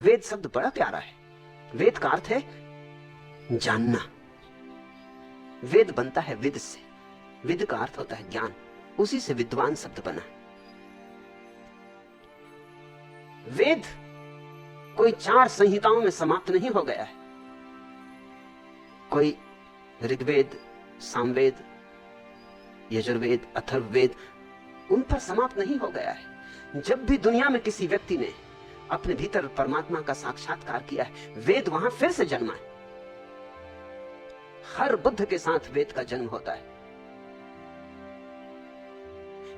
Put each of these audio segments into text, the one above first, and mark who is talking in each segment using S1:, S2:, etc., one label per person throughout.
S1: वेद शब्द बड़ा प्यारा है। वेद का अर्थ है जानना। वेद बनता है विद से। विद का अर्थ होता है ज्ञान, उसी से विद्वान शब्द बना। वेद कोई 4 संहिताओं में समाप्त नहीं हो गया है। कोई ऋग्वेद, सामवेद, यजुर्वेद, अथर्ववेद उन पर समाप्त नहीं हो गया है। जब भी दुनिया में किसी व्यक्ति ने अपने भीतर परमात्मा का साक्षात्कार किया है, वेद वहां फिर से जन्मा है। हर बुद्ध के साथ वेद का जन्म होता है।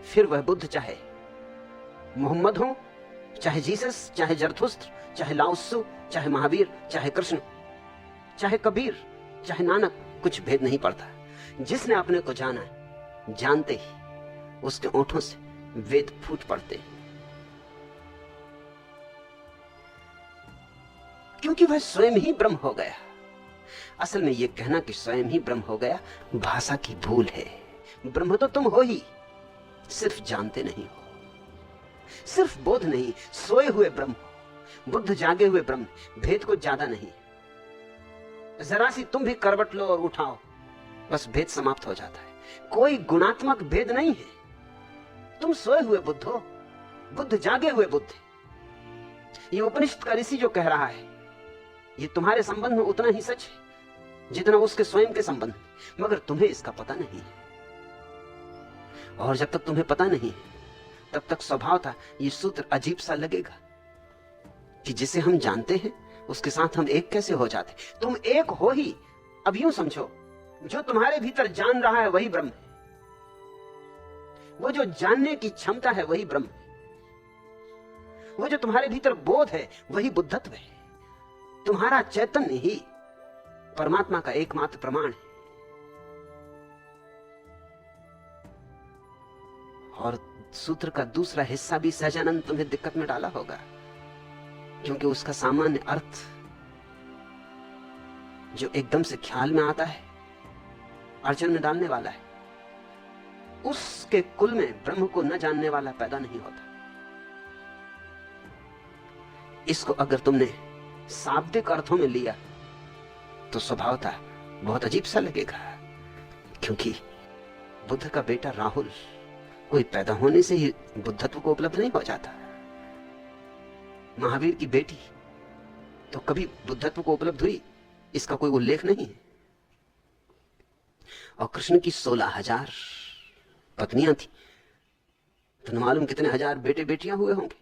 S1: फिर वह बुद्ध चाहे मोहम्मद हो, चाहे जीसस, चाहे जरथुस्त्र, चाहे लाओत्सु, चाहे महावीर, चाहे कृष्ण, चाहे कबीर, चाहे नानक, कुछ भेद नहीं पड़ता। जिसने अपने को जाना, जानते ही उसके ओंठों से वेद फूट पड़ते हैं, क्योंकि वह स्वयं ही ब्रह्म हो गया। असल में यह कहना कि स्वयं ही ब्रह्म हो गया भाषा की भूल है। ब्रह्म तो तुम हो ही, सिर्फ जानते नहीं हो। सिर्फ बोध नहीं, सोए हुए ब्रह्म हो। बुद्ध जागे हुए ब्रह्म, भेद कुछ ज्यादा नहीं। जरा सी तुम भी करवट लो और उठाओ, बस भेद समाप्त हो जाता है। कोई गुणात्मक भेद नहीं है। तुम सोए हुए बुद्ध हो, बुद्ध जागे हुए बुद्ध। ये उपनिषद का ऋषि जो कह रहा है, ये तुम्हारे संबंध में उतना ही सच है जितना उसके स्वयं के संबंध में, मगर तुम्हें इसका पता नहीं है। और जब तक तुम्हें पता नहीं है, तब तक स्वभाव था ये सूत्र अजीब सा लगेगा कि जिसे हम जानते हैं उसके साथ हम एक कैसे हो जाते। तुम एक हो ही। अब यूं समझो, जो तुम्हारे भीतर जान रहा है वही ब्रह्म है। वो जो जानने की क्षमता है वही ब्रह्म है। वो जो तुम्हारे भीतर बोध है वही बुद्धत्व है। तुम्हारा चैतन्य ही परमात्मा का एकमात्र प्रमाण है। और सूत्र का दूसरा हिस्सा भी सहजानंद तुम्हें दिक्कत में डाला होगा, क्योंकि उसका सामान्य अर्थ जो एकदम से ख्याल में आता है, अड़चन में डालने वाला है। उसके कुल में ब्रह्म को न जानने वाला पैदा नहीं होता। इसको अगर तुमने शाब्दिक अर्थों में लिया तो स्वभाव था बहुत अजीब सा लगेगा, क्योंकि बुद्ध का बेटा राहुल कोई पैदा होने से ही बुद्धत्व को उपलब्ध नहीं हो जाता। महावीर की बेटी तो कभी बुद्धत्व को उपलब्ध हुई, इसका कोई उल्लेख नहीं है। और कृष्ण की 16,000 पत्नियां थी, तो न मालूम कितने हजार बेटे बेटियां हुए होंगे।